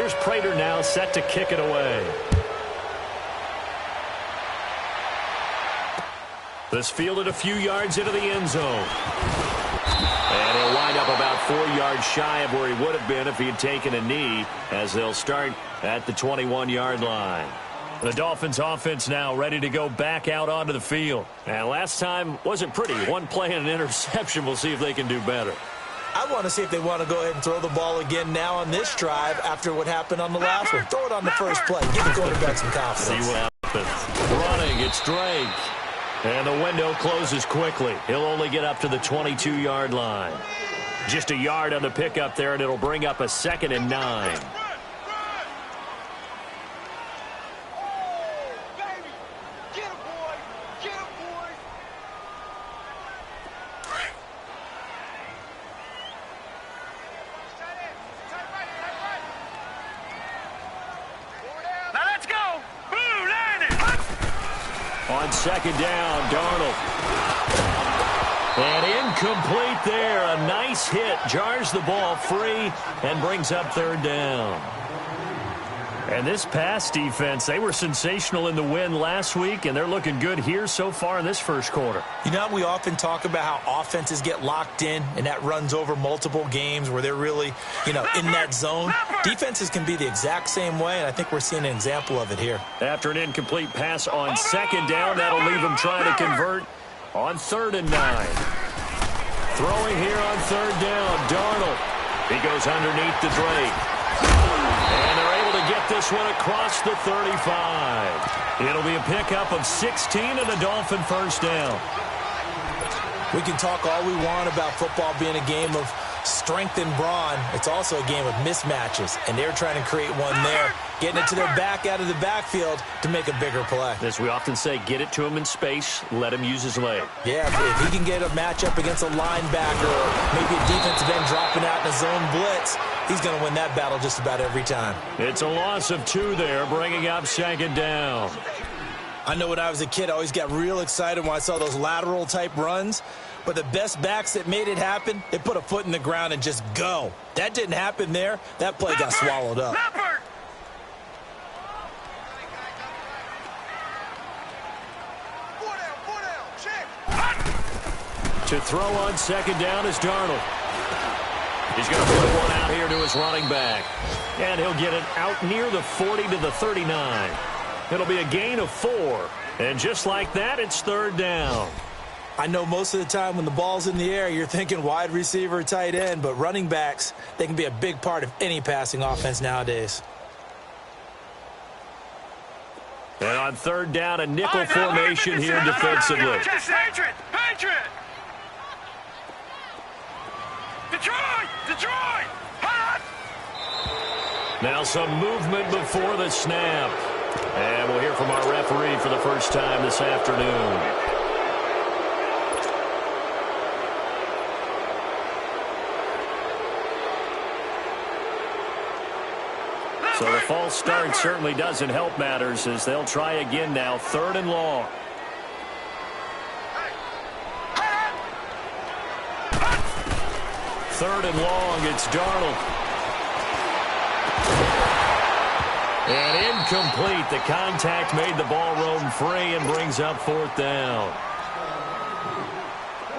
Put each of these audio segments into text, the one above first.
Here's Prater now set to kick it away. This fielded a few yards into the end zone. And he'll wind up about 4 yards shy of where he would have been if he had taken a knee, as they'll start at the 21-yard line. The Dolphins offense now ready to go back out onto the field. And last time wasn't pretty. One play and an interception. We'll see if they can do better. I want to see if they want to go ahead and throw the ball again now on this drive after what happened on the last one. Throw it on the first play. Give the quarterback some confidence. See what happens. Running, it's Drake. And the window closes quickly. He'll only get up to the 22-yard line. Just a yard on the pickup there, and it'll bring up a 2nd and 9. On 2nd down, Darnold. And incomplete there. A nice hit. Jars the ball free and brings up 3rd down. And this pass defense, they were sensational in the win last week, and they're looking good here so far in this first quarter. You know, we often talk about how offenses get locked in, and that runs over multiple games where they're really, in that zone. Defenses can be the exact same way, and I think we're seeing an example of it here. After an incomplete pass on 2nd down, that'll leave them trying to convert on 3rd and 9. Throwing here on 3rd down, Darnold. He goes underneath the Drake. And they're able to get this one across the 35. It'll be a pickup of 16 and a Dolphin first down. We can talk all we want about football being a game of strength and brawn. It's also a game of mismatches, and they're trying to create one there, getting it to their back out of the backfield to make a bigger play. As we often say, get it to him in space, let him use his leg. Yeah, if he can get a matchup against a linebacker or maybe a defensive end dropping out in a zone blitz, he's going to win that battle just about every time. It's a loss of 2 there, bringing up 2nd down. I know when I was a kid, I always got real excited when I saw those lateral-type runs. But the best backs that made it happen, they put a foot in the ground and just go. That didn't happen there. That play got swallowed up. To throw on 2nd down is Darnold. He's going to put one out here to his running back. And he'll get it out near the 40 to the 39. It'll be a gain of 4. And just like that, it's 3rd down. I know most of the time when the ball's in the air, you're thinking wide receiver, tight end, but running backs, they can be a big part of any passing offense nowadays. And on 3rd down, a nickel formation here defensively. Patriot! Detroit! Now some movement before the snap. And we'll hear from our referee for the first time this afternoon. So the false start certainly doesn't help matters as they'll try again now. 3rd and long. Third and long, it's Darnold. And incomplete. The contact made the ball roam free and brings up 4th down.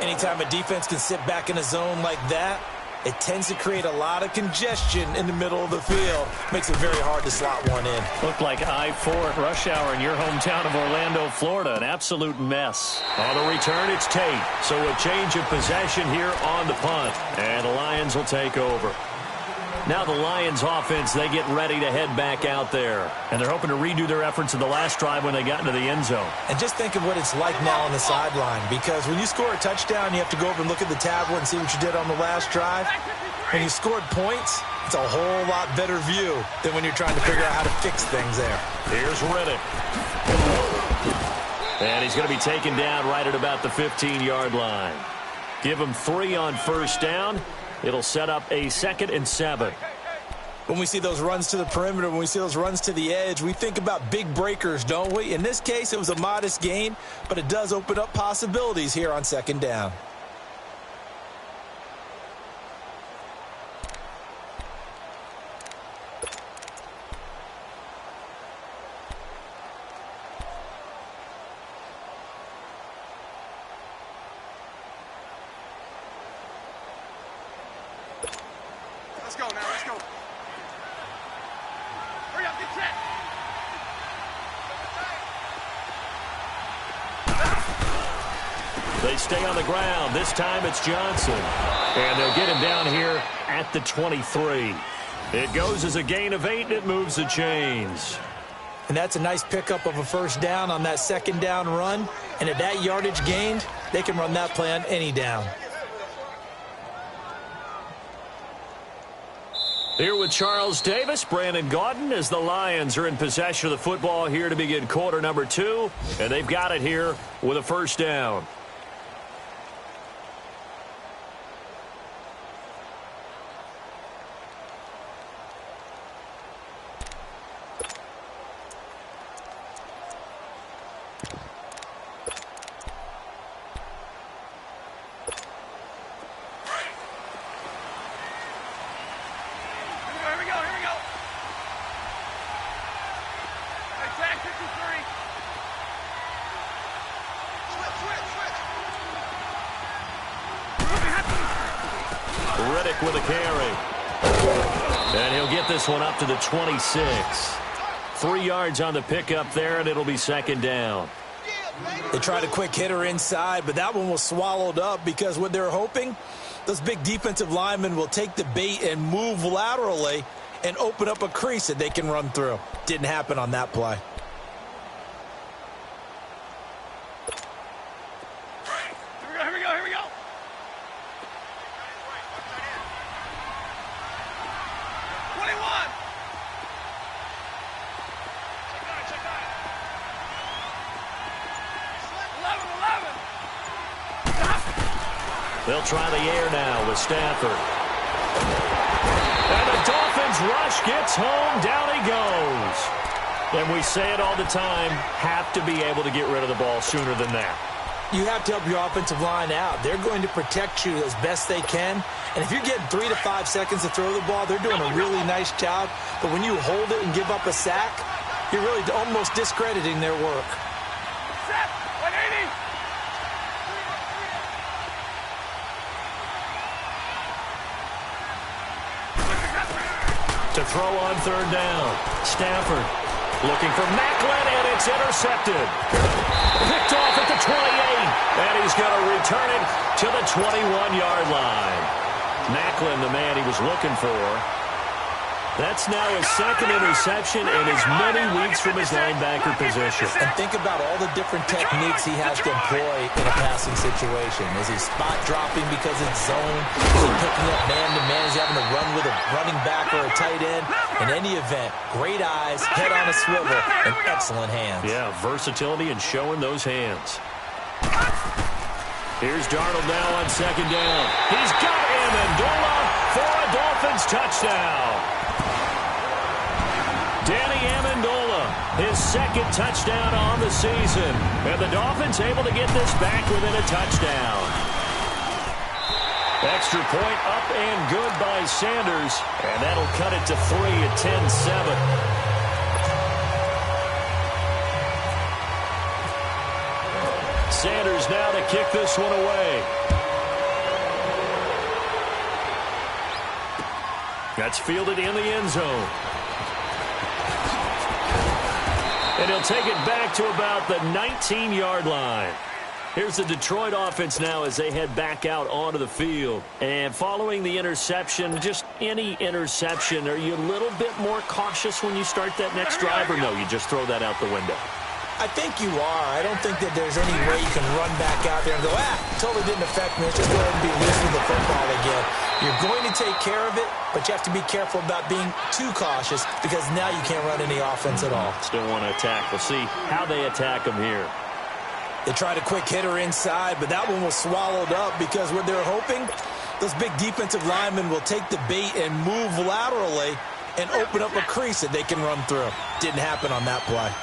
Anytime a defense can sit back in a zone like that, it tends to create a lot of congestion in the middle of the field. Makes it very hard to slot one in. Looked like I-4 at rush hour in your hometown of Orlando, Florida. An absolute mess. On the return, it's Tate. So a change of possession here on the punt. And the Lions will take over. Now the Lions offense, they get ready to head back out there. And they're hoping to redo their efforts in the last drive when they got into the end zone. And just think of what it's like now on the sideline. Because when you score a touchdown, you have to go over and look at the tablet and see what you did on the last drive. When you scored points, it's a whole lot better view than when you're trying to figure out how to fix things there. Here's Riddick. And he's going to be taken down right at about the 15-yard line. Give him 3 on first down. It'll set up a 2nd and 7. When we see those runs to the perimeter, when we see those runs to the edge, we think about big breakers, don't we? In this case, it was a modest gain, but it does open up possibilities here on 2nd down. They stay on the ground. This time it's Johnson. And they'll get him down here at the 23. It goes as a gain of 8, and it moves the chains. And that's a nice pickup of a first down on that second down run. And at that yardage gained, they can run that play on any down. Here with Charles Davis, Brandon Gaudin, as the Lions are in possession of the football here to begin quarter number 2. And they've got it here with a first down. With a carry. And he'll get this one up to the 26. 3 yards on the pickup there, and it'll be second down. They tried a quick hitter inside, but that one was swallowed up because what they're hoping, those big defensive linemen will take the bait and move laterally and open up a crease that they can run through. Didn't happen on that play. They'll try the air now with Stafford. And the Dolphins rush gets home. Down he goes. And we say it all the time, have to be able to get rid of the ball sooner than that. You have to help your offensive line out. They're going to protect you as best they can. And if you're getting 3 to 5 seconds to throw the ball, they're doing a really nice job. But when you hold it and give up a sack, you're really almost discrediting their work. To throw on third down. Stafford looking for Macklin, and it's intercepted. Picked off at the 28, and he's going to return it to the 21-yard line. Macklin, the man he was looking for. That's now his second interception in as many weeks from his linebacker position. And think about all the different techniques he has to employ in a passing situation. Is he spot dropping because it's zone? Is he picking up man-to-man? Is he having to run with a running back or a tight end? In any event, great eyes, head on a swivel, and excellent hands. Yeah, versatility and showing those hands. Here's Darnold now on second down. He's got Amendola for a Dolphins touchdown. Danny Amendola, his second touchdown on the season. And the Dolphins able to get this back within a touchdown. Extra point up and good by Sanders. And that'll cut it to 3 at 10-7. Sanders now to kick this one away. That's fielded in the end zone. And he'll take it back to about the 19-yard line. Here's the Detroit offense now as they head back out onto the field. And following the interception, just any interception, are you a little bit more cautious when you start that next drive, or no, you just throw that out the window? I think you are. I don't think that there's any way you can run back out there and go, totally didn't affect me. Let's just go ahead and be loose with the football again. You're going to take care of it, but you have to be careful about being too cautious because now you can't run any offense at all. Still want to attack. We'll see how they attack them here. They tried a quick hitter inside, but that one was swallowed up because what they're hoping, those big defensive linemen will take the bait and move laterally and open up a crease that they can run through. Didn't happen on that play.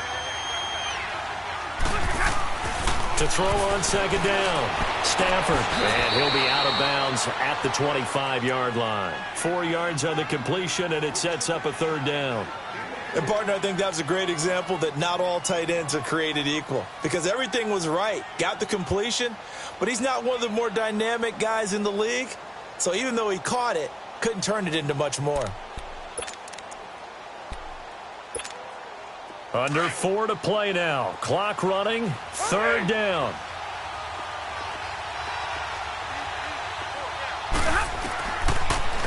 To throw on second down, Stafford, and he'll be out of bounds at the 25-yard line. 4 yards on the completion, and it sets up a third down. And, partner, I think that was a great example that not all tight ends are created equal because everything was right. Got the completion, but he's not one of the more dynamic guys in the league. So even though he caught it, couldn't turn it into much more. Under 4 to play now. Clock running. Third down.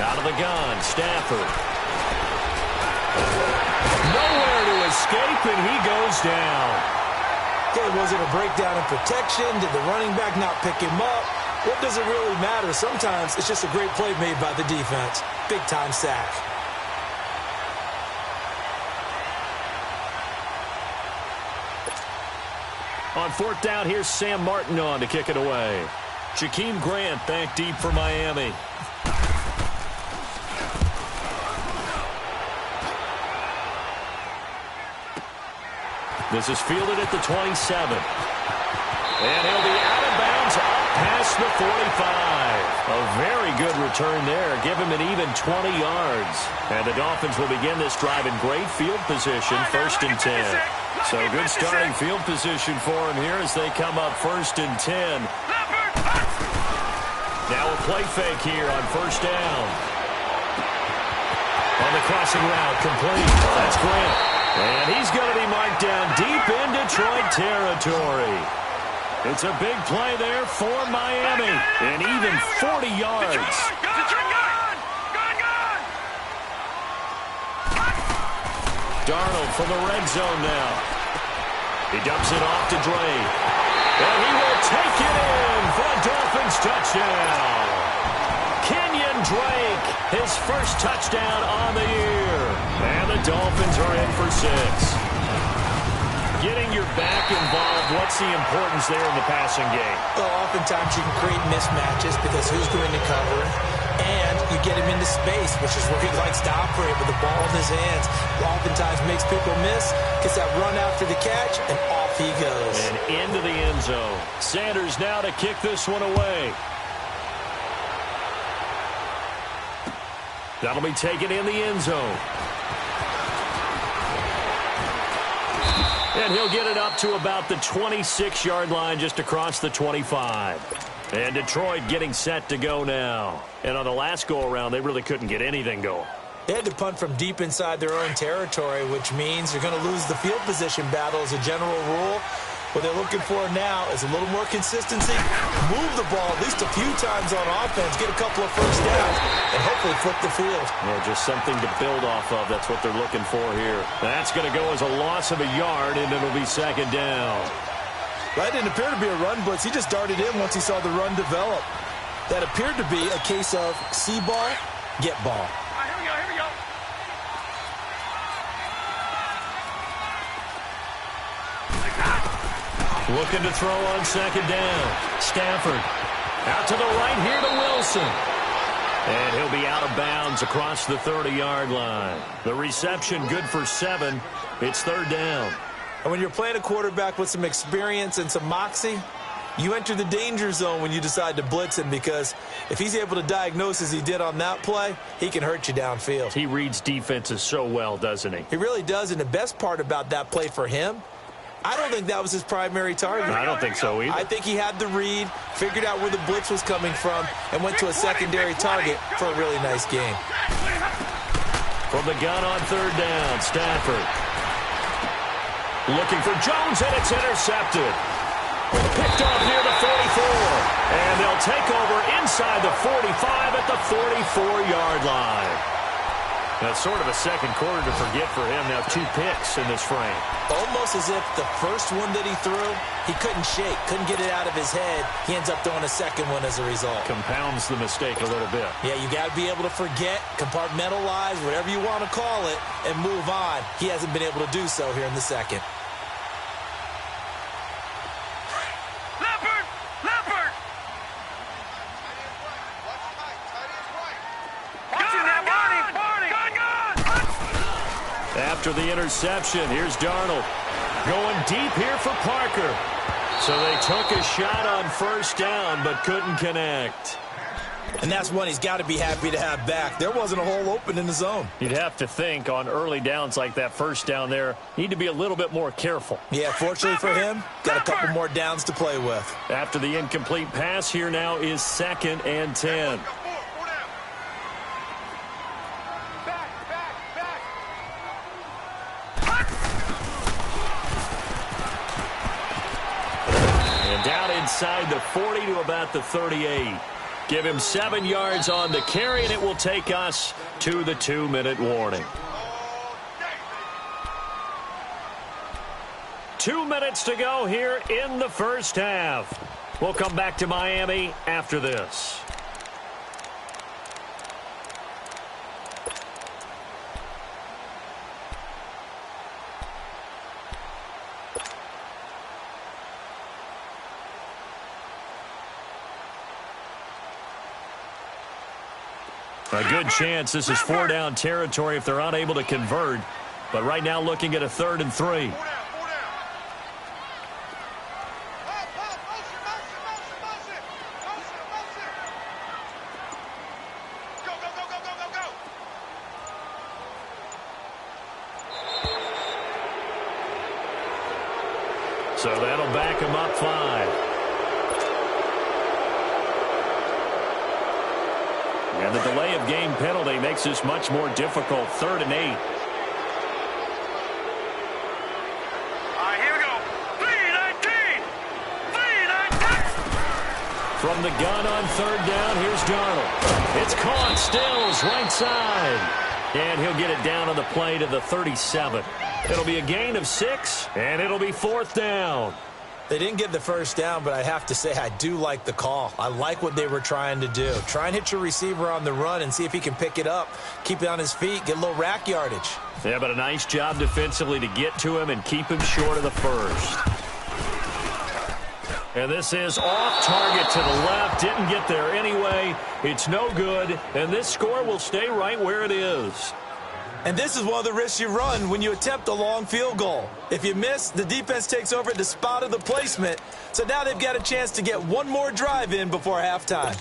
Out of the gun, Stafford. Nowhere to escape, and he goes down. Okay, was it a breakdown in protection? Did the running back not pick him up? What does it really matter? Sometimes it's just a great play made by the defense. Big-time sack. On fourth down, here's Sam Martin on to kick it away. Jakeem Grant back deep for Miami. This is fielded at the 27. And he'll be out of bounds up past the 45. A very good return there. Give him an even 20 yards. And the Dolphins will begin this drive in great field position, 1st and 10. So good starting field position for him here as they come up 1st and 10. Now a play fake here on 1st down. On the crossing route, complete. That's Grant. And he's going to be marked down deep in Detroit territory. It's a big play there for Miami. And even 40 yards. Darnold from the red zone now. He dumps it off to Drake. And he will take it in for a Dolphins touchdown. Kenyon Drake, his first touchdown on the year. And the Dolphins are in for 6. Getting your back involved, what's the importance there in the passing game? Well, oftentimes you can create mismatches because who's going to cover it? And you get him into space, which is where he likes to operate with the ball in his hands. Oftentimes makes people miss, gets that run after the catch, and off he goes. And into the end zone. Sanders now to kick this one away. That'll be taken in the end zone. And he'll get it up to about the 26-yard line just across the 25. And Detroit getting set to go now. And on the last go-around, they really couldn't get anything going. They had to punt from deep inside their own territory, which means you're going to lose the field position battle as a general rule. What they're looking for now is a little more consistency, move the ball at least a few times on offense, get a couple of first downs, and hopefully flip the field. Yeah, just something to build off of. That's what they're looking for here. That's going to go as a loss of a yard, and it'll be 2nd down. That didn't appear to be a run blitz. He just darted in once he saw the run develop. That appeared to be a case of see ball, get ball. Here we go. Looking to throw on 2nd down. Stafford out to the right here to Wilson. And he'll be out of bounds across the 30-yard line. The reception good for 7. It's 3rd down. And when you're playing a quarterback with some experience and some moxie, you enter the danger zone when you decide to blitz him, because if he's able to diagnose as he did on that play, he can hurt you downfield. He reads defenses so well, doesn't he? He really does, and the best part about that play for him, I don't think that was his primary target. I don't think so either. I think he had the read, figured out where the blitz was coming from, and went to a secondary target for a really nice game. From the gun on 3rd down, Stafford. Looking for Jones, and it's intercepted. Picked off near the 44. And they'll take over inside the 45 at the 44-yard line. That's sort of a second quarter to forget for him. Now 2 picks in this frame. Almost as if the first one that he threw, he couldn't shake, couldn't get it out of his head. He ends up throwing a second one as a result. Compounds the mistake a little bit. Yeah, you got to be able to forget, compartmentalize, whatever you want to call it, and move on. He hasn't been able to do so here in the second. After the interception, here's Darnold. Going deep here for Parker. So they took a shot on 1st down, but couldn't connect. And that's one he's got to be happy to have back. There wasn't a hole open in the zone. You'd have to think on early downs like that 1st down there, need to be a little bit more careful. Yeah, fortunately for him, got a couple more downs to play with. After the incomplete pass, here now is 2nd and 10. Down inside the 40 to about the 38. Give him 7 yards on the carry, and it will take us to the 2-minute warning. 2 minutes to go here in the first half. We'll come back to Miami after this. A good chance this is 4-down territory if they're unable to convert. But right now looking at a 3rd and 3. So that'll back him up 5. And the delay of game penalty makes this much more difficult. 3rd and 8. All right, here we go. 3-19. 3-19. From the gun on 3rd down, here's Darnold. It's caught, Stills, right side. And he'll get it down on the play to the 37. It'll be a gain of 6, and it'll be 4th down. They didn't get the first down, but I have to say I do like the call. I like what they were trying to do. Try and hit your receiver on the run and see if he can pick it up, keep it on his feet, get a little rack yardage. Yeah, but a nice job defensively to get to him and keep him short of the first. And this is off target to the left. Didn't get there anyway. It's no good, and this score will stay right where it is. And this is one of the risks you run when you attempt a long field goal. If you miss, the defense takes over at the spot of the placement. So now they've got a chance to get one more drive in before halftime.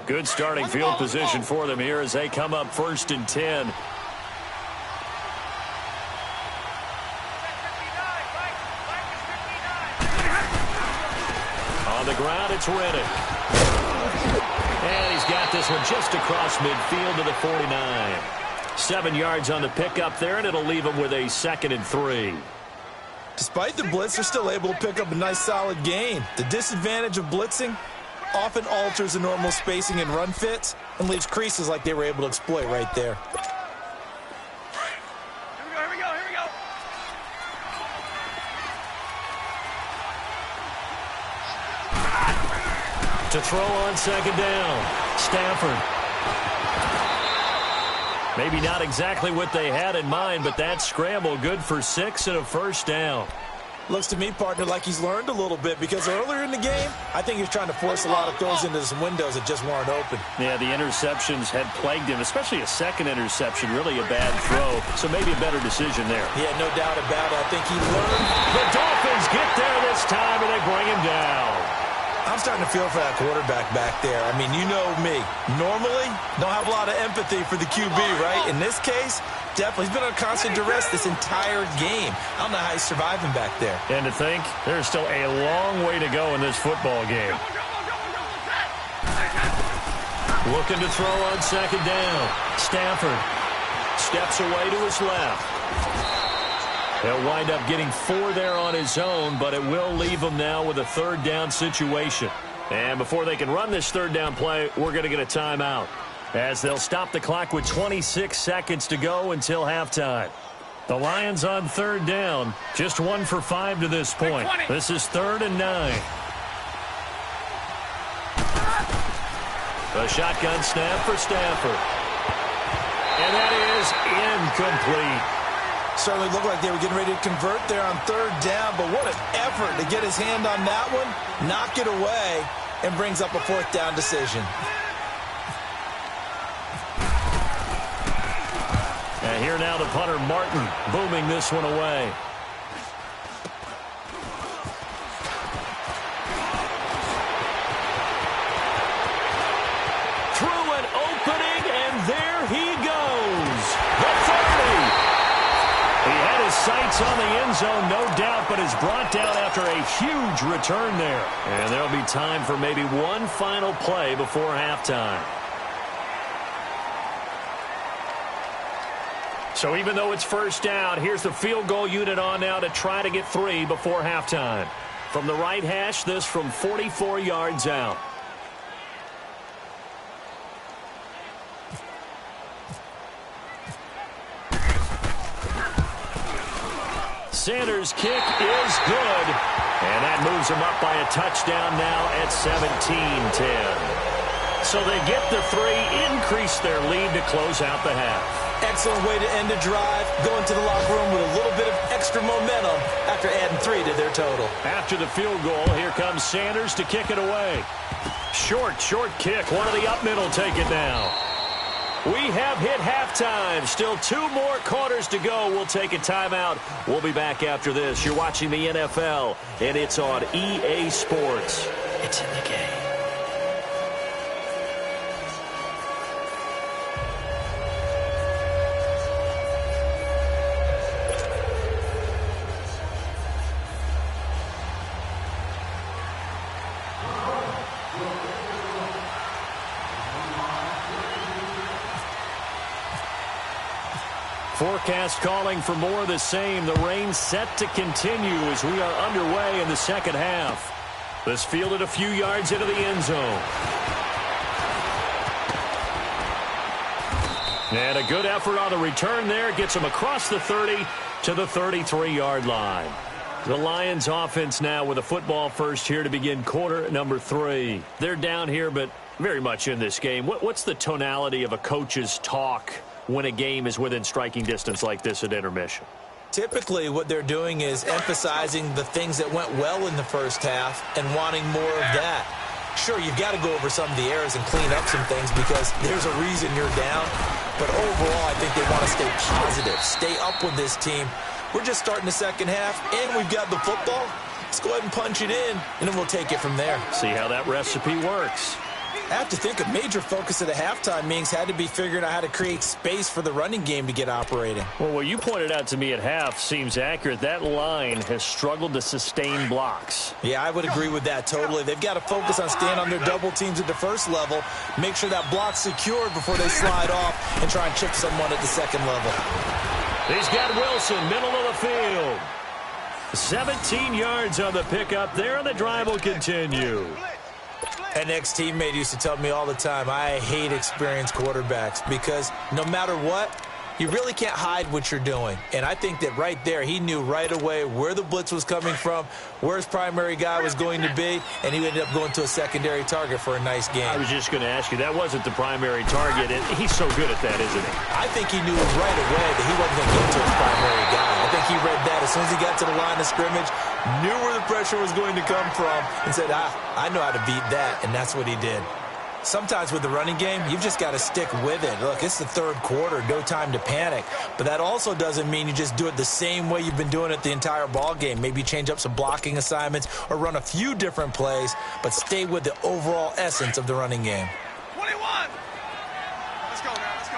Good starting field position for them here as they come up 1st and 10. On the ground, it's Reddick. And he's got this one just across midfield to the 49. 7 yards on the pickup there, and it'll leave him with a 2nd and 3. Despite the blitz, they're still able to pick up a nice solid gain. The disadvantage of blitzing often alters the normal spacing and run fits and leaves creases like they were able to exploit right there. Here we go. To throw on 2nd down, Stafford. Maybe not exactly what they had in mind, but that scramble good for 6 and a 1st down. Looks to me, partner, like he's learned a little bit because earlier in the game, I think he was trying to force a lot of throws into some windows that just weren't open. Yeah, the interceptions had plagued him, especially a 2nd interception, really a bad throw. So maybe a better decision there. Yeah, no doubt about it. I think he learned. The Dolphins get there this time, and they bring him down. I'm starting to feel for that quarterback back there. I mean, you know me. Normally, don't have a lot of empathy for the QB, right? In this case, definitely. He's been under constant duress this entire game. I don't know how he's surviving back there. And to think, there's still a long way to go in this football game. Looking to throw on 2nd down. Stafford steps away to his left. He'll wind up getting 4 there on his own, but it will leave him now with a 3rd down situation. And before they can run this 3rd down play, we're going to get a timeout, as they'll stop the clock with 26 seconds to go until halftime. The Lions on 3rd down, just 1 for 5 to this point. This is 3rd and 9. A shotgun snap for Stafford. And that is incomplete. Certainly looked like they were getting ready to convert there on 3rd down, but what an effort to get his hand on that one, knock it away, and brings up a 4th down decision. And here now the punter, Martin, booming this one away. Through an opening, and there he goes. The 30. He had his sights on the end zone, no doubt, but is brought down after a huge return there. And there'll be time for maybe one final play before halftime. So even though it's 1st down, here's the field goal unit on now to try to get 3 before halftime. From the right hash, this from 44 yards out. Sanders' kick is good. And that moves them up by a touchdown now at 17-10. So they get the 3, increase their lead to close out the half. Excellent way to end the drive, going to the locker room with a little bit of extra momentum after adding 3 to their total. After the field goal, here comes Sanders to kick it away. Short kick. One of the up middle take it now. We have hit halftime. Still 2 more quarters to go. We'll take a timeout. We'll be back after this. You're watching the NFL, and it's on EA Sports. It's in the game. Forecast calling for more of the same. The rain set to continue as we are underway in the second half. This fielded a few yards into the end zone. And a good effort on the return there. Gets him across the 30 to the 33-yard line. The Lions offense now with a football first here to begin quarter number 3. They're down here, but very much in this game. What's the tonality of a coach's talk when a game is within striking distance like this at intermission? Typically, what they're doing is emphasizing the things that went well in the first half and wanting more of that. Sure, you've got to go over some of the errors and clean up some things because there's a reason you're down. But overall, I think they want to stay positive, stay up with this team. We're just starting the second half, and we've got the football. Let's go ahead and punch it in, and then we'll take it from there. See how that recipe works. I have to think a major focus of the halftime meetings had to be figuring out how to create space for the running game to get operating. Well, what you pointed out to me at half seems accurate. That line has struggled to sustain blocks. Yeah, I would agree with that totally. They've got to focus on staying on their double teams at the first level, make sure that block's secured before they slide off and try and chip someone at the second level. He's got Wilson, middle of the field. 17 yards on the pickup there, and the drive will continue. An ex-teammate used to tell me all the time, I hate experienced quarterbacks because no matter what, you really can't hide what you're doing. And I think that right there, he knew right away where the blitz was coming from, where his primary guy was going to be, and he ended up going to a secondary target for a nice game. I was just going to ask you, that wasn't the primary target, and he's so good at that, isn't he? I think he knew right away that he wasn't going to get to his primary guy. I think he read that as soon as he got to the line of scrimmage, knew where the pressure was going to come from, and said, I know how to beat that, and that's what he did. Sometimes with the running game, you've just got to stick with it. Look, it's the third quarter, no time to panic. But that also doesn't mean you just do it the same way you've been doing it the entire ball game. Maybe change up some blocking assignments or run a few different plays, but stay with the overall essence of the running game. 21. Let's go now, let's go.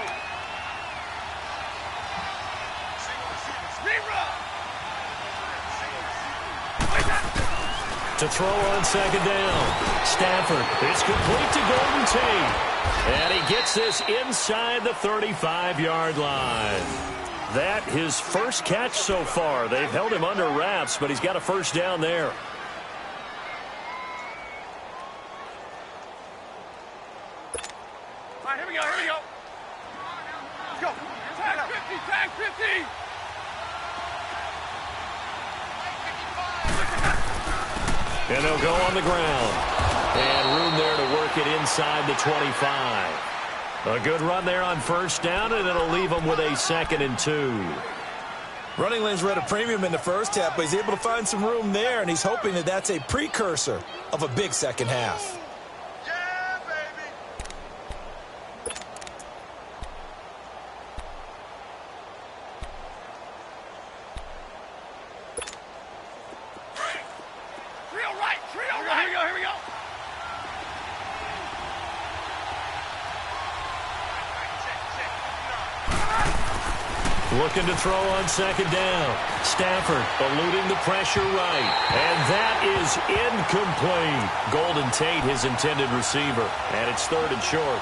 To throw on second down. Stafford, it's complete to Golden Tate. And he gets this inside the 35-yard line. That his first catch so far. They've held him under wraps, but he's got a first down there. All right, here we go, here we go. Let's go. Tag 50, tag 50. And they'll go on the ground. And room there to work it inside the 25. A good run there on first down, and it'll leave them with a 2nd and 2. Running lanes were at a premium in the first half, but he's able to find some room there, and he's hoping that that's a precursor of a big second half. Yeah, baby. Trio right, trio right. Here we go, here we go. Looking to throw on second down. Stafford eluding the pressure right. And that is incomplete. Golden Tate, his intended receiver. And it's 3rd and short.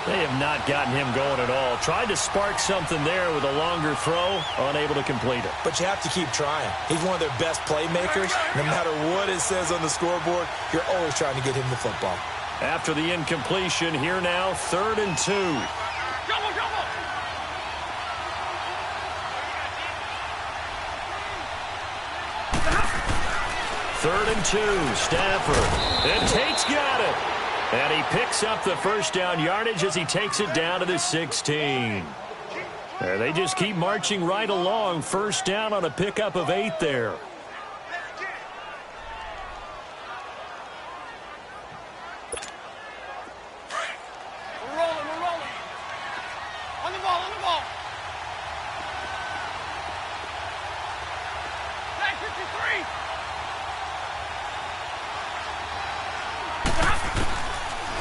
They have not gotten him going at all. Tried to spark something there with a longer throw. Unable to complete it. But you have to keep trying. He's one of their best playmakers. No matter what it says on the scoreboard, you're always trying to get him the football. After the incompletion, here now, 3rd and 2. Double, double. 3rd and 2. Stafford. And Tate's got it. And he picks up the first down yardage as he takes it down to the 16. And they just keep marching right along. First down on a pickup of 8 there. We're rolling. On the ball. Tag 53.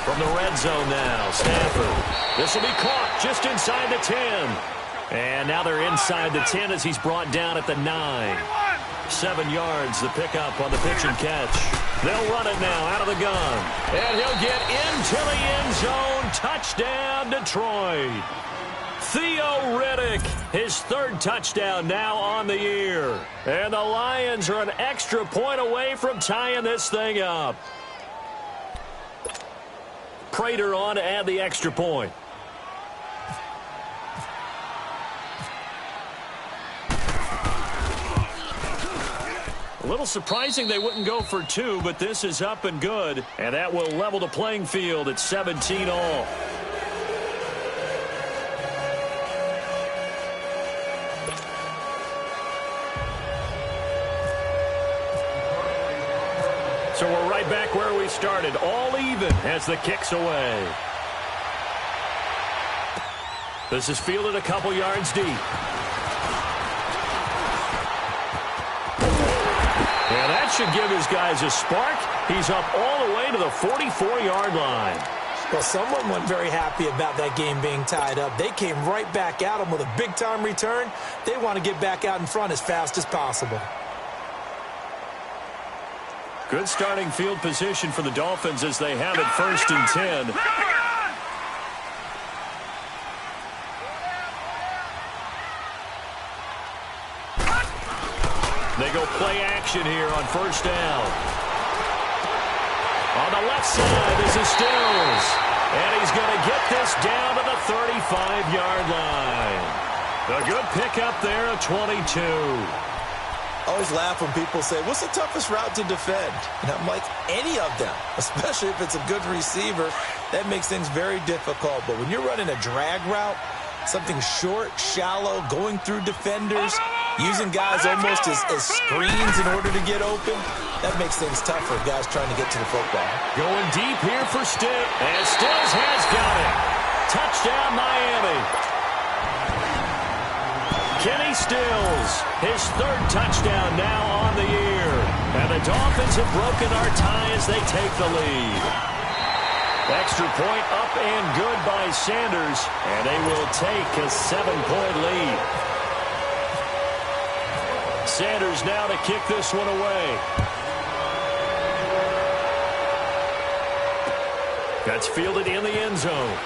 From the red zone now, Stafford. This will be caught just inside the 10. And now they're inside the 10 as he's brought down at the 9. 7 yards, the pickup on the pitch and catch. They'll run it now out of the gun. And he'll get into the end zone. Touchdown, Detroit. Theo Riddick, his 3rd touchdown now on the year. And the Lions are an extra point away from tying this thing up. Prater on to add the extra point. A little surprising they wouldn't go for 2, but this is up and good. And that will level the playing field at 17 all. So we're right back where we started, all even as the kick's away. This is fielded a couple yards deep. And that should give his guys a spark. He's up all the way to the 44-yard line. Well, someone wasn't very happy about that game being tied up. They came right back at him with a big-time return. They want to get back out in front as fast as possible. Good starting field position for the Dolphins as they have it 1st and 10. They go play action here on 1st down. On the left side, this is Stills. And he's going to get this down to the 35-yard line. A good pickup there at 22. I always laugh when people say, what's the toughest route to defend? And I'm like, any of them, especially if it's a good receiver. That makes things very difficult. But when you're running a drag route, something short, shallow, going through defenders, using guys almost as screens in order to get open, that makes things tough for guys trying to get to the football. Going deep here for Stills. And Stills has got it. Touchdown, Miami. Kenny Stills, his 3rd touchdown now on the year. And the Dolphins have broken our tie as they take the lead. Extra point up and good by Sanders. And they will take a 7-point lead. Sanders now to kick this one away. That's fielded in the end zone.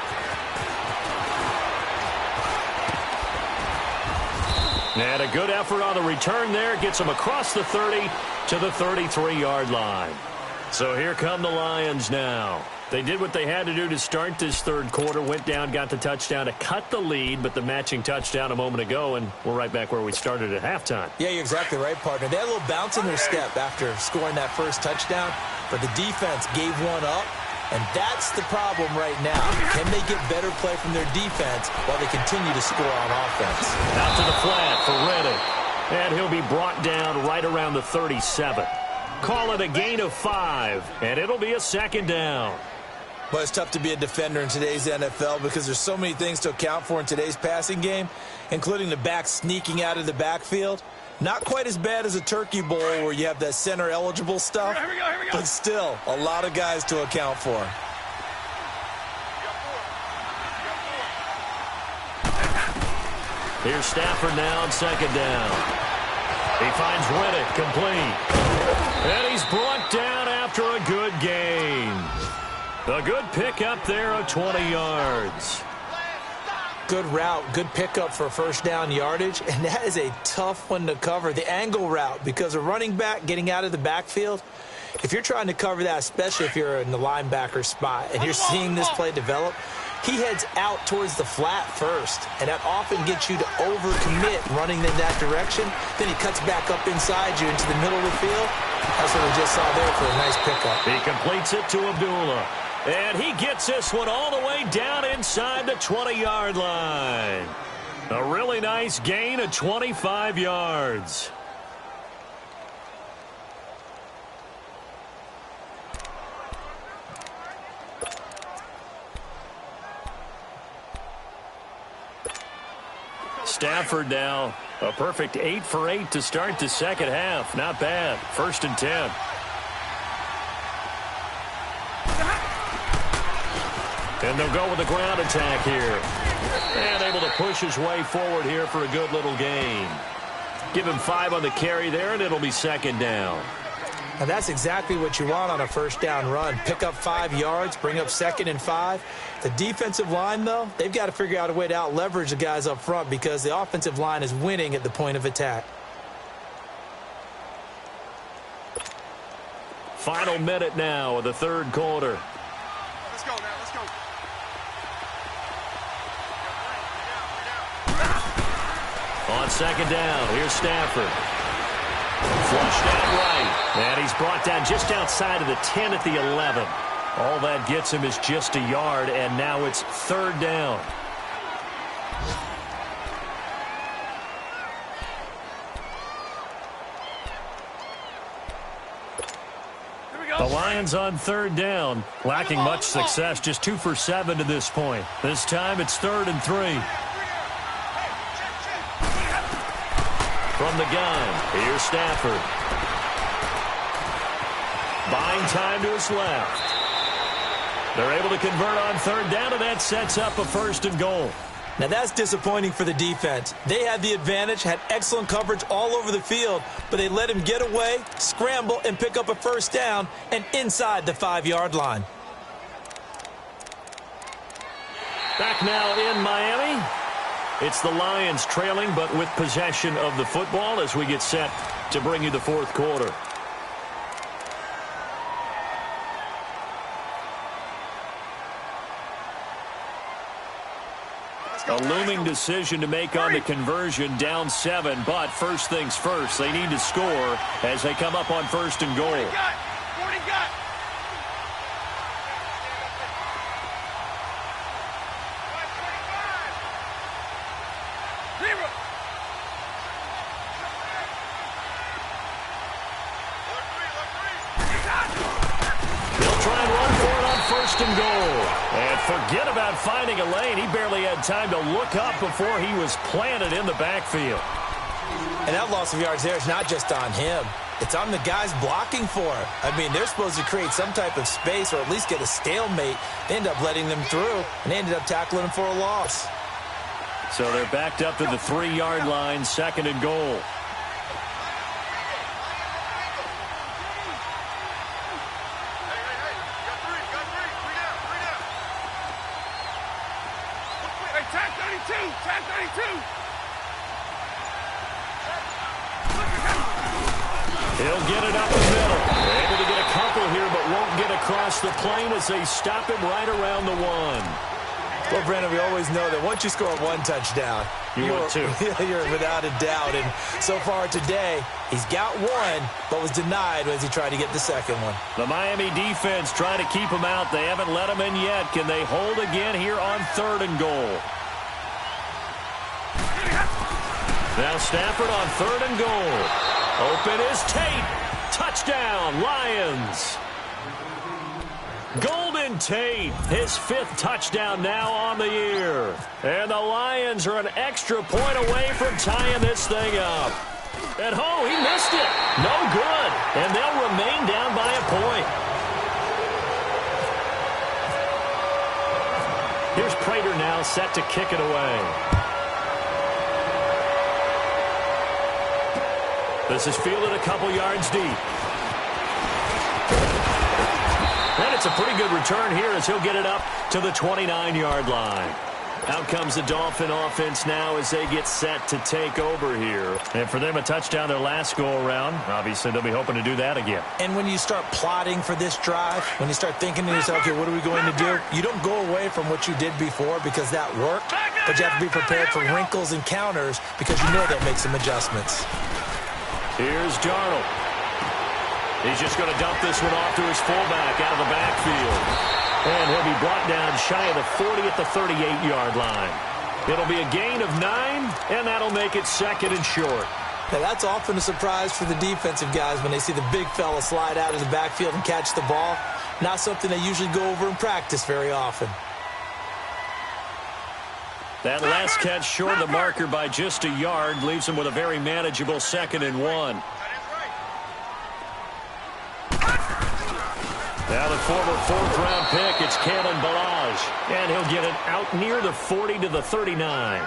And a good effort on the return there. Gets him across the 30 to the 33-yard line. So here come the Lions now. They did what they had to do to start this 3rd quarter. Went down, got the touchdown to cut the lead, but the matching touchdown a moment ago, and we're right back where we started at halftime. Yeah, you're exactly right, partner. They had a little bounce in their step after scoring that first touchdown, but the defense gave one up. And that's the problem right now. Can they get better play from their defense while they continue to score on offense? Out to the flat for Riddick. And he'll be brought down right around the 37. Call it a gain of 5, and it'll be a 2nd down. Well, it's tough to be a defender in today's NFL because there's so many things to account for in today's passing game, including the back sneaking out of the backfield. Not quite as bad as a turkey bowl where you have that center-eligible stuff, Here we go. but still a lot of guys to account for. Here's Stafford now on 2nd down. He finds Riddick complete. And he's brought down after a good gain. A good pickup there of 20 yards. Good route, good pickup for 1st down yardage, and that is a tough one to cover, the angle route, because a running back getting out of the backfield, if you're trying to cover that, especially if you're in the linebacker spot and you're seeing this play develop, He heads out towards the flat first, and that often gets you to overcommit running in that direction. Then he cuts back up inside you into the middle of the field. That's what we just saw there for a nice pickup. He completes it to Abdullah. And he gets this one all the way down inside the 20-yard line. A really nice gain of 25 yards. Stafford now, a perfect 8 for 8 to start the second half. Not bad. 1st and 10. And they'll go with the ground attack here. And able to push his way forward here for a good little gain. Give him 5 on the carry there, and it'll be 2nd down. And that's exactly what you want on a 1st down run. Pick up 5 yards, bring up 2nd and 5. The defensive line, though, they've got to figure out a way to out-leverage the guys up front because the offensive line is winning at the point of attack. Final minute now of the 3rd quarter. Let's go now, let's go. On 2nd down, here's Stafford. Flushed out right. And he's brought down just outside of the 10 at the 11. All that gets him is just a yard, and now it's 3rd down. The Lions on 3rd down, lacking much success, just 2 for 7 to this point. This time it's 3rd and 3. From the gun, here's Stafford. Buying time to his left. They're able to convert on 3rd down, and that sets up a 1st and goal. Now that's disappointing for the defense. They had the advantage, had excellent coverage all over the field, but they let him get away, scramble, and pick up a 1st down and inside the 5-yard line. Back now in Miami. It's the Lions trailing, but with possession of the football as we get set to bring you the 4th quarter. A looming decision to make on the conversion, down 7, but first things first, they need to score as they come up on 1st and goal. 40 gut. They'll try and run for it on 1st and goal. And forget about finding a lane. He barely had time to look up before he was planted in the backfield. And that loss of yards there is not just on him. It's on the guys blocking for him. I mean, they're supposed to create some type of space or at least get a stalemate. They end up letting them through, and they ended up tackling him for a loss. So they're backed up to the 3-yard line, 2nd and goal. He'll get it up the middle. Able to get a couple here, but won't get across the plane as they stop him right around the 1. Well, Brandon, we always know that once you score 1 touchdown, you're without a doubt. And so far today, he's got 1, but was denied as he tried to get the 2nd one. The Miami defense trying to keep him out. They haven't let him in yet. Can they hold again here on 3rd and goal? Now Stafford on 3rd and goal. Open is Tate. Touchdown, Lions. Golden Tate, his 5th touchdown now on the year. And the Lions are an extra point away from tying this thing up. And he missed it. No good. And they'll remain down by a point. Here's Prater now set to kick it away. This is fielded a couple yards deep. And it's a pretty good return here as he'll get it up to the 29-yard line. Out comes the Dolphin offense now as they get set to take over here. And for them, a touchdown their last go-around. Obviously, they'll be hoping to do that again. And when you start plotting for this drive, when you start thinking to yourself, okay, what are we going to do? You don't go away from what you did before because that worked, but you have to be prepared for wrinkles and counters because you know they'll make some adjustments. Here's Darnold. He's just going to dump this one off to his fullback out of the backfield. And he'll be brought down shy of the 40 at the 38-yard line. It'll be a gain of 9, and that'll make it second and short. Now, that's often a surprise for the defensive guys when they see the big fella slide out of the backfield and catch the ball. Not something they usually go over in practice very often. That last catch short of the marker by just a yard leaves him with a very manageable 2nd and 1. Now the former 4th-round pick, it's Kalen Ballage. And he'll get it out near the 40 to the 39.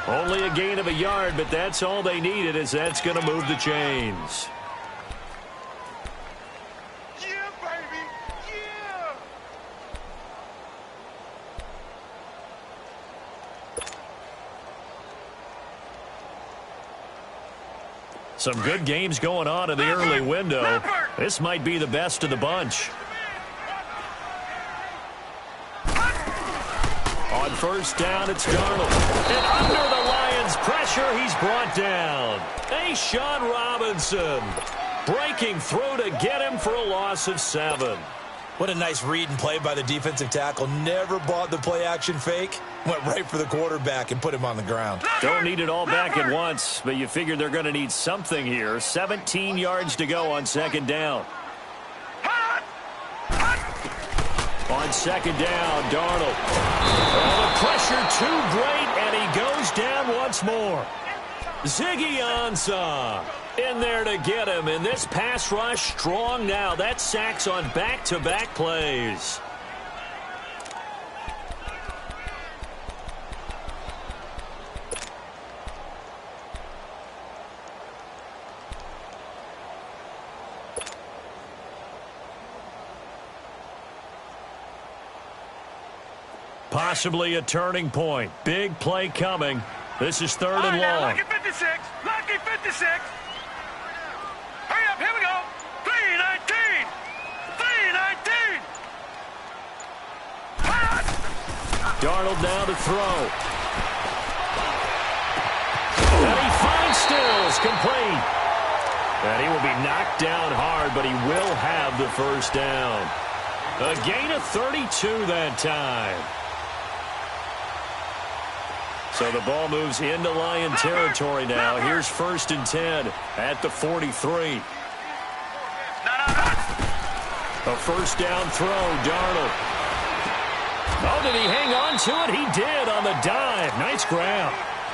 Only a gain of a yard, but that's all they needed as that's going to move the chains. Yeah, baby. Yeah. Some good games going on in the early window. This might be the best of the bunch. On first down, it's Darnold. And under the Lions' pressure, he's brought down. Sean Robinson breaking through to get him for a loss of 7. What a nice read and play by the defensive tackle. Never bought the play-action fake. Went right for the quarterback and put him on the ground. Don't need it all back at once, but you figure they're going to need something here. 17 yards to go on 2nd down. On 2nd down, Darnold. Oh, the pressure too great, and he goes down once more. Ziggy Ansah in there to get him, and this pass rush strong now. That's sacks on back-to-back plays. Possibly a turning point. Big play coming. This is 3rd and long. Lucky 56. Lucky 56. Hurry up. Here we go. 3:19. 3:19. Darnold now to throw. And he finds Stills complete. And he will be knocked down hard, but he will have the first down. A gain of 32 that time. So the ball moves into Lion territory now. Here's 1st and 10 at the 43. A first down throw, Darnold. Oh, did he hang on to it? He did on the dive. Nice grab.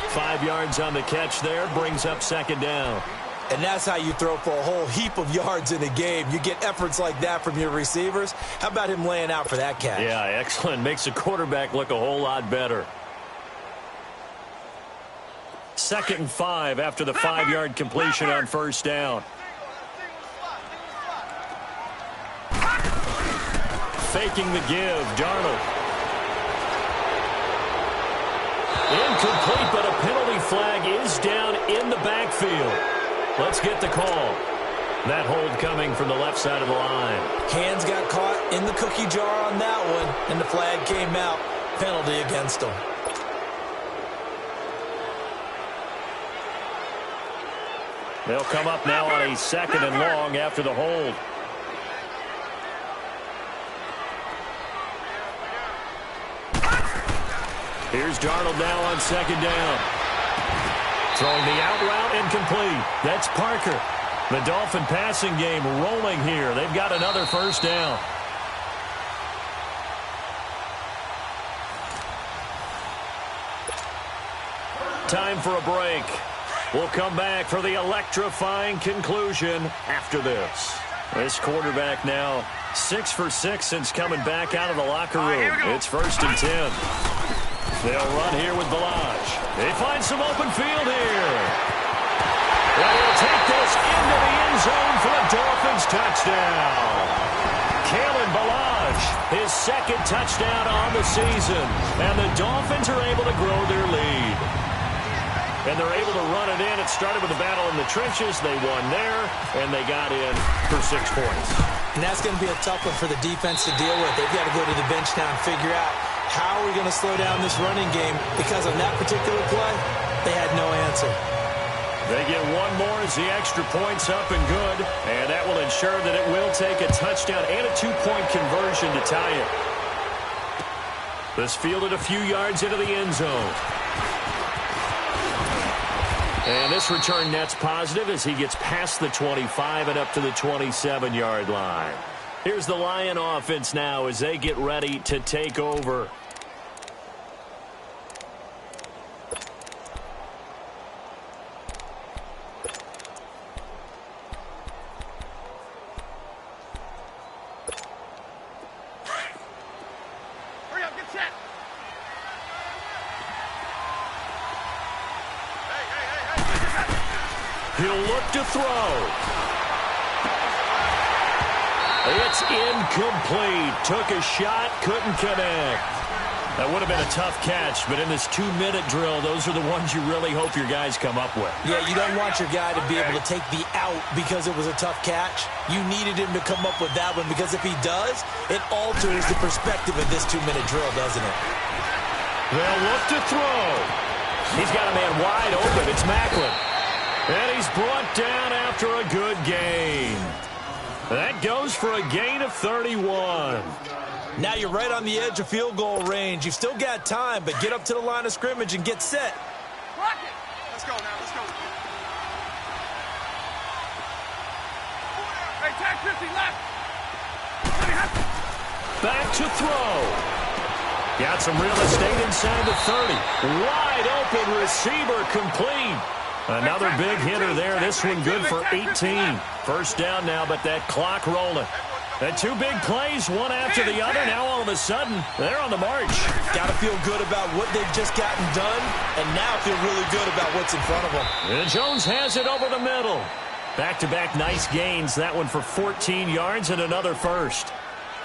5 yards on the catch there, brings up 2nd down. And that's how you throw for a whole heap of yards in a game. You get efforts like that from your receivers. How about him laying out for that catch? Yeah, excellent. Makes the quarterback look a whole lot better. 2nd and 5 after the 5-yard completion on first down. Faking the give, Darnold. Incomplete, but a penalty flag is down in the backfield. Let's get the call. That hold coming from the left side of the line. Hands got caught in the cookie jar on that one, and the flag came out. Penalty against him. They'll come up now on a 2nd and long after the hold. Here's Darnold now on 2nd down. Throwing the out route incomplete. That's Parker. The Dolphin passing game rolling here. They've got another first down. Time for a break. We'll come back for the electrifying conclusion after this. This quarterback now 6 for 6 since coming back out of the locker room. It's 1st and 10. They'll run here with Ballage. They find some open field here. And he'll take this into the end zone for a Dolphins touchdown. Kalen Ballage his second touchdown on the season. And the Dolphins are able to grow their lead. And they're able to run it in. It started with a battle in the trenches. They won there, and they got in for 6 points. And that's going to be a tough one for the defense to deal with. They've got to go to the bench now and figure out how are we going to slow down this running game, because on that particular play, they had no answer. They get one more as the extra point's up and good, and that will ensure that it will take a touchdown and a 2-point conversion to tie it. This fielded a few yards into the end zone. And this return net's positive as he gets past the 25 and up to the 27-yard line. Here's the Lion offense now as they get ready to take over. Hurry up, get set. He'll look to throw. It's incomplete. Took a shot, couldn't connect. That would have been a tough catch, but in this 2-minute drill, those are the ones you really hope your guys come up with. Yeah, you don't want your guy to be able to take the out because it was a tough catch. You needed him to come up with that one, because if he does, it alters the perspective of this 2-minute drill, doesn't it? They'll look to throw. He's got a man wide open. It's Macklin. And he's brought down after a good gain. That goes for a gain of 31. Now you're right on the edge of field goal range. You've still got time, but get up to the line of scrimmage and get set. Rock it. Let's go now, let's go. Hey, tag 50 left. Back to throw. Got some real estate inside the 30. Wide open receiver complete. Another big hitter there. This one good for 18. First down now, but that clock rolling. And 2 big plays, one after the other. Now all of a sudden, they're on the march. Got to feel good about what they've just gotten done, and now feel really good about what's in front of them. And Jones has it over the middle. Back-to-back nice gains. That one for 14 yards and another first.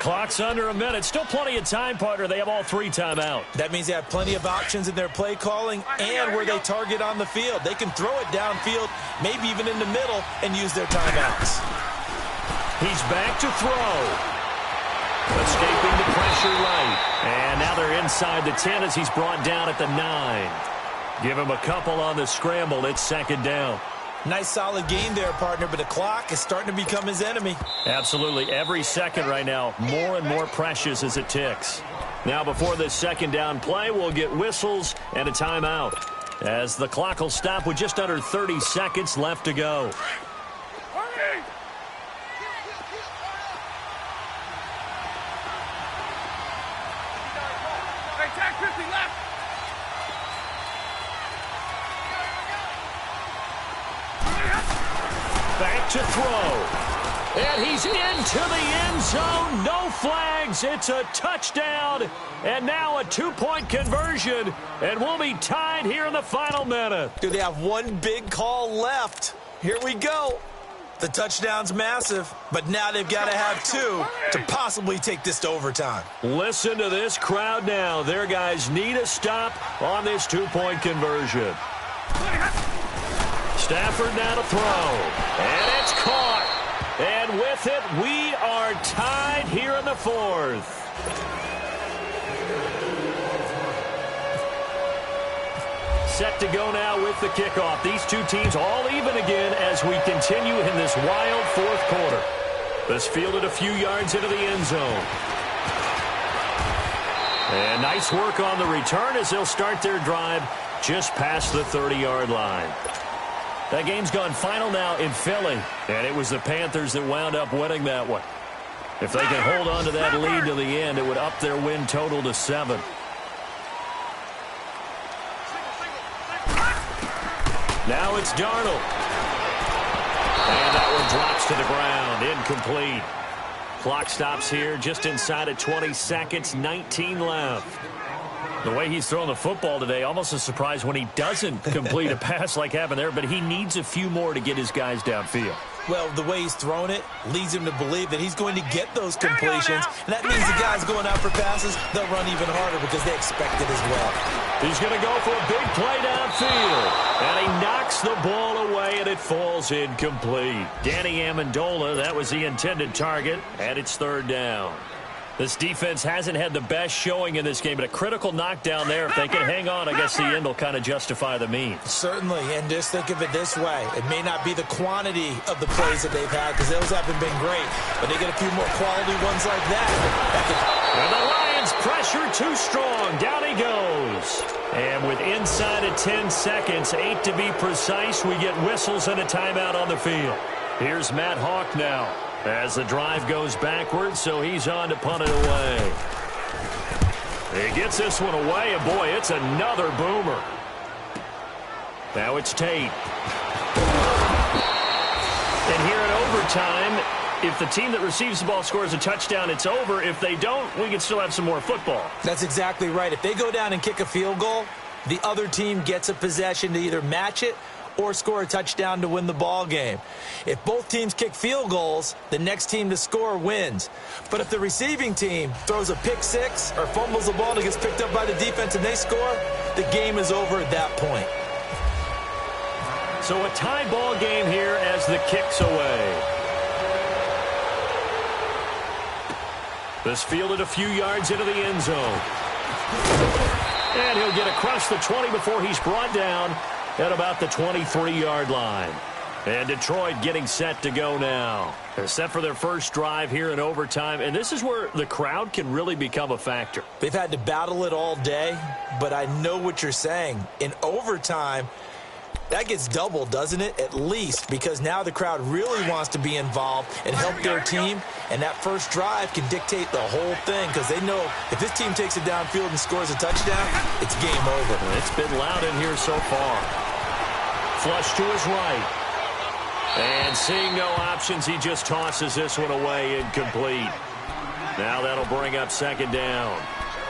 Clock's under a minute. Still plenty of time, partner. They have all 3 timeouts. That means they have plenty of options in their play calling and where they target on the field. They can throw it downfield, maybe even in the middle, and use their timeouts. He's back to throw. Escaping the pressure right. And now they're inside the 10 as he's brought down at the 9. Give him a couple on the scramble. It's second down. Nice solid gain there, partner, but the clock is starting to become his enemy. Absolutely. Every second right now, more and more precious as it ticks. Now before this second down play, we'll get whistles and a timeout, as the clock will stop with just under 30 seconds left to go. Hurry! Hey, tag 50 left. Back to throw. And he's into the end zone. No flags. It's a touchdown. And now a 2-point conversion. And we'll be tied here in the final minute. Do they have one big call left? Here we go. The touchdown's massive, but now they've got to have 2 to possibly take this to overtime. Listen to this crowd now. Their guys need a stop on this 2-point conversion. Stafford now to throw. And it's caught. And with it, we are tied here in the 4th. Set to go now with the kickoff. These 2 teams all even again as we continue in this wild 4th quarter. This fielded a few yards into the end zone. And nice work on the return as they'll start their drive just past the 30-yard line. That game's gone final now in Philly, and it was the Panthers that wound up winning that one. If they can hold on to that lead to the end, it would up their win total to 7. Now it's Darnold. And that one drops to the ground, incomplete. Clock stops here just inside of 20 seconds, 19 left. The way he's throwing the football today, almost a surprise when he doesn't complete a pass like happened there, but he needs a few more to get his guys downfield. Well, the way he's thrown it leads him to believe that he's going to get those completions. And that means the guys going out for passes, they'll run even harder because they expect it as well. He's going to go for a big play downfield. And he knocks the ball away, and it falls incomplete. Danny Amendola, that was the intended target, and it's third down. This defense hasn't had the best showing in this game, but a critical knockdown there. If they can hang on, I guess the end will kind of justify the means. Certainly, and just think of it this way. It may not be the quantity of the plays that they've had because those haven't been great, but they get a few more quality ones like that. And the Lions pressure too strong. Down he goes. And with inside of 10 seconds, 8 to be precise, we get whistles and a timeout on the field. Here's Matt Hawk now, as the drive goes backwards, so he's on to punt it away. He gets this one away, and boy, it's another boomer. Now it's Tate. And here in overtime, if the team that receives the ball scores a touchdown, it's over. If they don't, we can still have some more football. That's exactly right. If they go down and kick a field goal, the other team gets a possession to either match it or score a touchdown to win the ball game. If both teams kick field goals, the next team to score wins. But if the receiving team throws a pick six or fumbles the ball and it gets picked up by the defense and they score, the game is over at that point. So a tie ball game here as the kick's away. This fielded a few yards into the end zone. And he'll get across the 20 before he's brought down at about the 23-yard line. And Detroit getting set to go now. They're set for their first drive here in overtime, and this is where the crowd can really become a factor. They've had to battle it all day, but I know what you're saying. In overtime, that gets doubled, doesn't it? At least, because now the crowd really wants to be involved and help their team, and that first drive can dictate the whole thing because they know if this team takes it downfield and scores a touchdown, it's game over. It's been loud in here so far. Flush to his right. And seeing no options, he just tosses this one away incomplete. Now that'll bring up second down.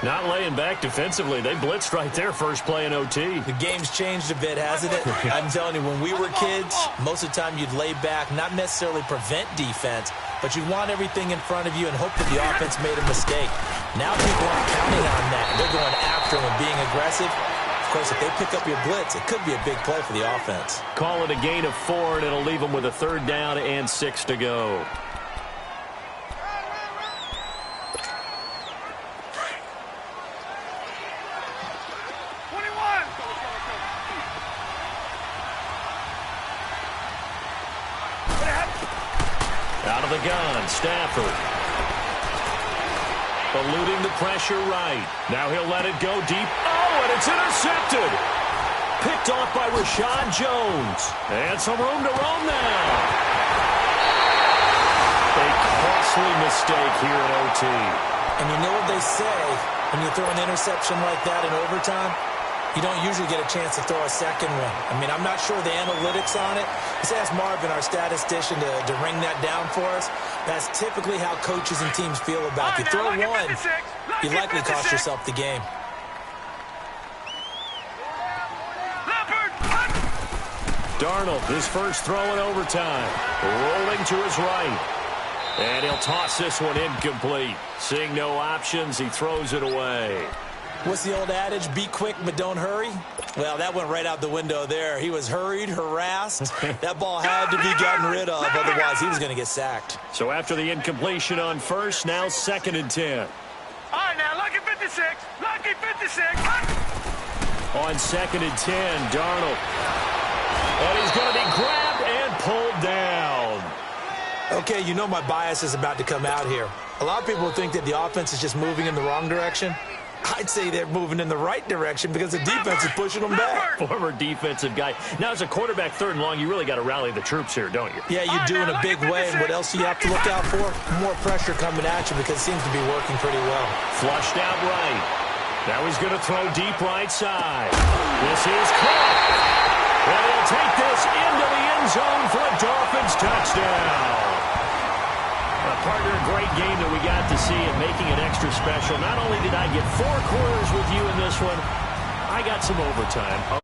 Not laying back defensively. They blitzed right there first play in OT. The game's changed a bit, hasn't it? I'm telling you, when we were kids, most of the time you'd lay back, not necessarily prevent defense, but you'd want everything in front of you and hope that the offense made a mistake. Now people aren't counting on that. They're going after them and being aggressive. Of course, if they pick up your blitz, it could be a big play for the offense. Call it a gain of 4, and it'll leave them with a third down and 6 to go. Out of the gun, Stafford. Eluding the pressure right. Now he'll let it go deep. Oh, and it's intercepted. Picked off by Rashad Jones. And some room to roam now. A costly mistake here in OT. And you know what they say, when you throw an interception like that in overtime, you don't usually get a chance to throw a second one. I mean, I'm not sure the analytics on it. Let's ask Marvin, our statistician, to ring that down for us. That's typically how coaches and teams feel about it. You throw one, you likely cost yourself the game. Darnold, his first throw in overtime. Rolling to his right. And he'll toss this one incomplete. Seeing no options, he throws it away. What's the old adage? Be quick, but don't hurry? Well, that went right out the window there. He was hurried, harassed. That ball had to be gotten rid of, otherwise he was going to get sacked. So after the incompletion on first, now 2nd and 10. All right, now, lucky 56. Lucky 56. On 2nd and 10, Darnold. And he's going to be grabbed and pulled down. Okay, you know my bias is about to come out here. A lot of people think that the offense is just moving in the wrong direction. I'd say they're moving in the right direction because the defense is pushing them back. Former defensive guy. Now, as a quarterback, 3rd and long, you really got to rally the troops here, don't you? Yeah, you do in a big way. And what else do you have to look out for? More pressure coming at you because it seems to be working pretty well. Flushed out right. Now he's going to throw deep right side. This is caught. And he'll take this into the end zone for a Dolphins touchdown. Partner, a great game that we got to see and making it extra special. Not only did I get 4 quarters with you in this one, I got some overtime.